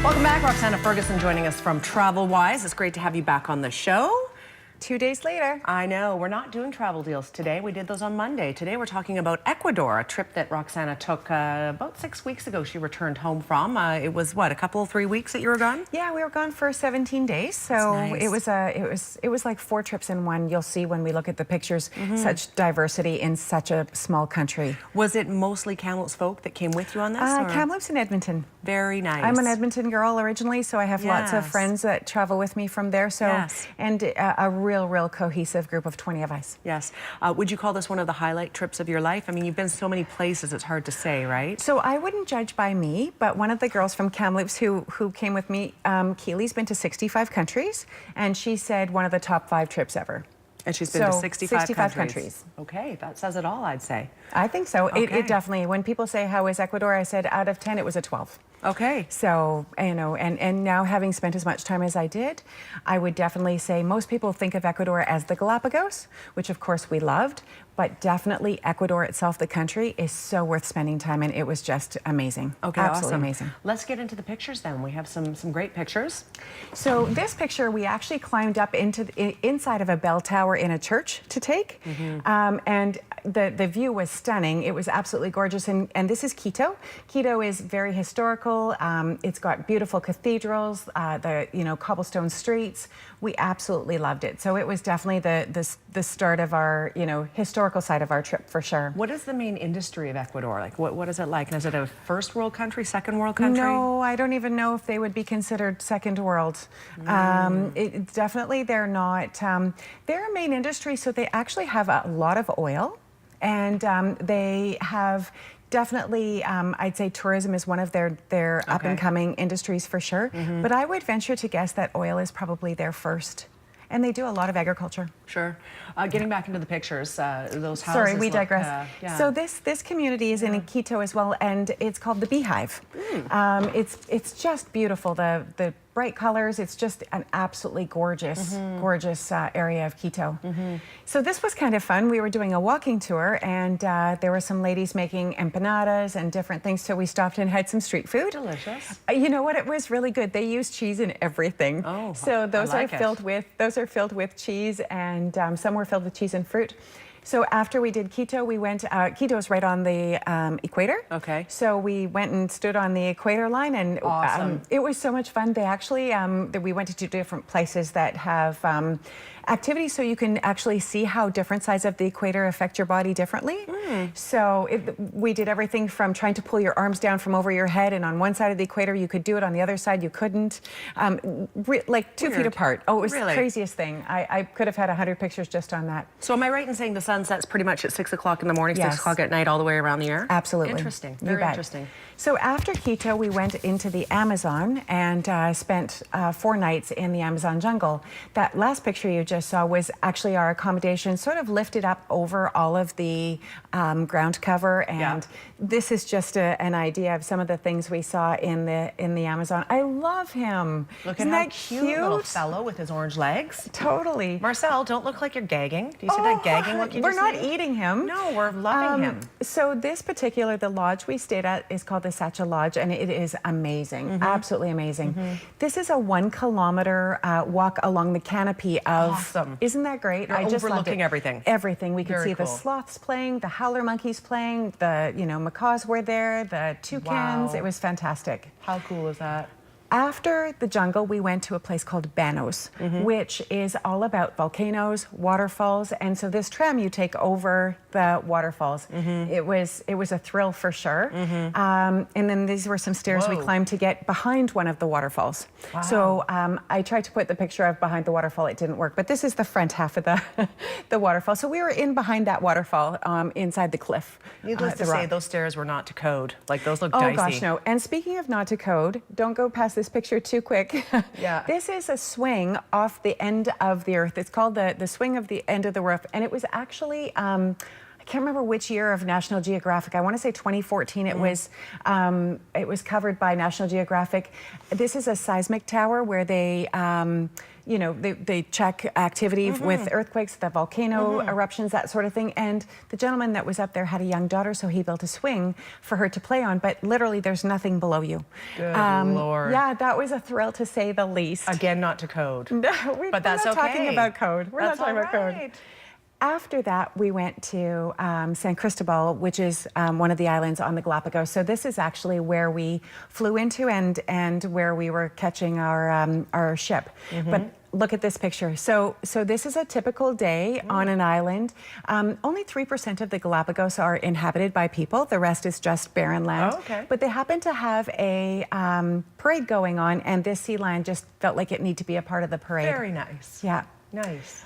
Welcome back. Roxanna Ferguson joining us from TravelWise. It's great to have you back on the show. 2 days later. I know. We're not doing travel deals today. We did those on Monday. Today we're talking about Ecuador, a trip that Roxanna took about 6 weeks ago. She returned home from. It was, what, a couple, 3 weeks that you were gone? Yeah, we were gone for 17 days. So nice. it was like 4 trips in one. You'll see when we look at the pictures, such diversity in such a small country. Was it mostly Kamloops folk that came with you on this? Kamloops and Edmonton. Very nice. I'm an Edmonton girl originally, so I have lots of friends that travel with me from there. So, and a real cohesive group of 20 of us. Yes. Would you call this one of the highlight trips of your life? I mean, you've been so many places, it's hard to say, right? So I wouldn't judge by me, but one of the girls from Kamloops who came with me, Keely's been to 65 countries, and she said one of the top 5 trips ever. And she's been to 65 countries. Okay, that says it all, I'd say. I think so. Okay. It definitely, when people say, how is Ecuador? I said, out of 10, it was a 12. Okay. So, you know, and now having spent as much time as I did, I would definitely say most people think of Ecuador as the Galapagos, which of course we loved, but definitely Ecuador itself, the country, is so worth spending time in. It was just amazing. Okay, absolutely awesome. Amazing. Let's get into the pictures then. We have some great pictures. So this picture, we actually climbed up into inside of a bell tower in a church to take, and the view was stunning. It was absolutely gorgeous, and this is Quito. Quito is very historical. It's got beautiful cathedrals, the cobblestone streets. We absolutely loved it. So it was definitely the start of our historical side of our trip for sure. What is the main industry of Ecuador? Like what is it like? And is it a first world country, second world country? No, I don't even know if they would be considered second world. Definitely they're not. Their main industry, so they actually have a lot of oil, and they have definitely, I'd say tourism is one of their up-and-coming industries for sure. But I would venture to guess that oil is probably their first. And they do a lot of agriculture. Sure. Getting back into the pictures, those houses. Sorry, we digress. So this community is in Quito as well, and it's called the Beehive. It's just beautiful. The bright colors. It's just an absolutely gorgeous, gorgeous area of Quito. So this was kind of fun. We were doing a walking tour, and there were some ladies making empanadas and different things. So we stopped and had some street food. Delicious. You know what? It was really good. They use cheese in everything. Oh, so those are filled with cheese, and some were filled with cheese and fruit. So after we did Quito, we went, Quito's right on the equator. Okay. So we went and stood on the equator line, and it was so much fun. They actually, we went to 2 different places that have activities, so you can actually see how different sides of the equator affect your body differently. So we did everything from trying to pull your arms down from over your head, and on one side of the equator you could do it, on the other side you couldn't. Like 2 feet apart. Oh, it was the craziest thing. I could have had 100 pictures just on that. So am I right in saying the sun sets pretty much at 6 o'clock in the morning, 6 o'clock at night, all the way around the year? Absolutely. Interesting. Very interesting. So after Quito, we went into the Amazon and spent 4 nights in the Amazon jungle. That last picture you just saw was actually our accommodation, sort of lifted up over all of the ground cover, and this is just an idea of some of the things we saw in the Amazon. I love him. Look at how cute little fellow with his orange legs. Totally. Marcel, don't look like you're gagging. Do you see that gagging look you We're just not made? eating him. No, we're loving him. So this particular, the lodge we stayed at is called the Sacha Lodge, and it is amazing, absolutely amazing. This is a 1 kilometer walk along the canopy of. Awesome. Isn't that great? You're overlooking everything. Everything. We could see the sloths playing, the howler monkeys playing, the macaws were there, the toucans. It was fantastic. How cool is that? After the jungle, we went to a place called Banos, which is all about volcanoes, waterfalls, and so this tram you take over the waterfalls. It was a thrill for sure. And then these were some stairs we climbed to get behind one of the waterfalls. So I tried to put the picture of behind the waterfall. It didn't work, but this is the front half of the waterfall. So we were in behind that waterfall, inside the cliff. Needless to say, those stairs were not to code. Like, those look dicey. Oh gosh, no. And speaking of not to code, don't go past this picture too quick. This is a swing off the end of the earth. It's called the swing of the end of the roof, and it was actually I can't remember which year of National Geographic. I want to say 2014. It was covered by National Geographic. This is a seismic tower where they you know, they check activity with earthquakes, the volcano eruptions, that sort of thing. And the gentleman that was up there had a young daughter, so he built a swing for her to play on, but literally there's nothing below you. Good Lord. Yeah, that was a thrill to say the least. Again, not to code. No, but that's not talking about code. We're That's not talking about code. After that, we went to San Cristobal, which is one of the islands on the Galapagos. So this is actually where we flew into and where we were catching our ship. But look at this picture. So this is a typical day on an island. Only 3% of the Galapagos are inhabited by people. The rest is just barren land. Oh, okay. But they happen to have a parade going on, and this sea lion just felt like it needed to be a part of the parade. Very nice. Yeah. Nice.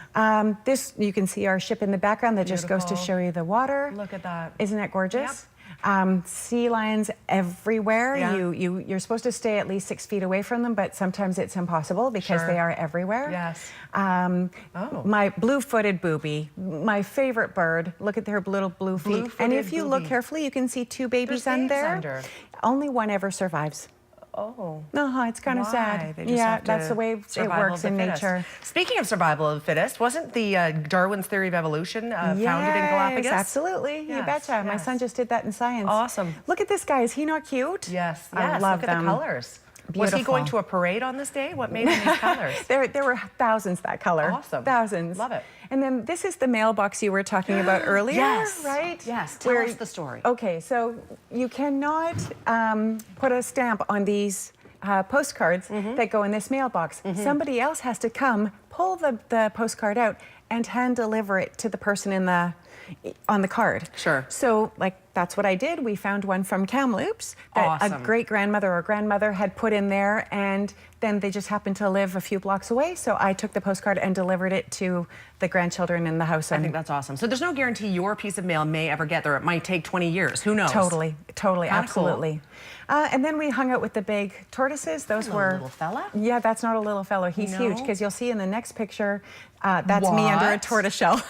This, you can see our ship in the background that just goes to show you the water. Look at that. Isn't it gorgeous? Yep. Sea lions everywhere. Yeah. You're supposed to stay at least 6 feet away from them, but sometimes it's impossible because they are everywhere. Yes. My blue-footed booby, my favorite bird. Look at their little blue feet. And if you look carefully, you can see 2 babies under. Only one ever survives. Oh. It's kind of sad. Yeah, that's the way it works in nature. Speaking of survival of the fittest, wasn't the Darwin's theory of evolution founded in Galapagos? Absolutely. You betcha. My son just did that in science. Awesome. Look at this guy. Is he not cute? Yes. I love Look at the colors. Was he going to a parade on this day? What made him these colors? There were thousands that color. Awesome. Thousands. Love it. And then this is the mailbox you were talking about earlier, right? Yes. Tell us the story. Okay, so you cannot put a stamp on these postcards that go in this mailbox. Somebody else has to come, pull the postcard out, and hand deliver it to the person on the card. Sure. So, like, that's what I did. We found one from Kamloops that a great-grandmother or grandmother had put in there, and then they just happened to live a few blocks away, so I took the postcard and delivered it to the grandchildren in the house. I think that's awesome. So there's no guarantee your piece of mail may ever get there. It might take 20 years. Who knows? Totally, Kinda absolutely. Cool. And then we hung out with the big tortoises. Those were... little fella? Yeah, that's not a little fellow. He's huge, because you'll see in the next picture, that's me under a tortoise shell.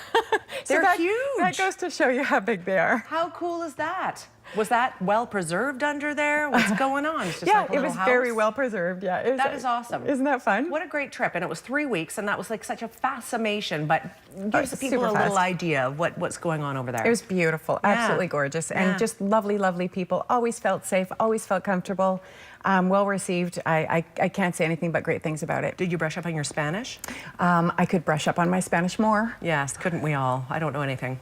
They're huge. That goes to show you how big they are. How cool is that? Was that well preserved under there? What's going on? It's just like a it little was house. very well preserved. Yeah, That is awesome. Isn't that fun? What a great trip, and it was 3 weeks, and that was like such a fascination. But gives the people a super little fast. idea of what's going on over there. It was beautiful, absolutely gorgeous, and just lovely, lovely people. Always felt safe, always felt comfortable, well received. I can't say anything but great things about it. Did you brush up on your Spanish? I could brush up on my Spanish more. Yes, couldn't we all? I don't know anything.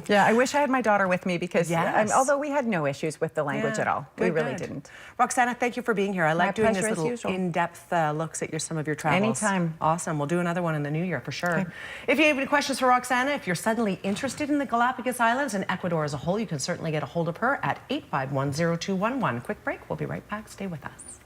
Yeah, I wish I had my daughter with me because although we had no issues with the language at all. We really didn't. Roxanna, thank you for being here. I like doing this little usual. in-depth looks at some of your travels. Anytime. Awesome. We'll do another one in the new year for sure. If you have any questions for Roxanna, if you're suddenly interested in the Galapagos Islands and Ecuador as a whole, you can certainly get a hold of her at 8510211. Quick break. We'll be right back. Stay with us.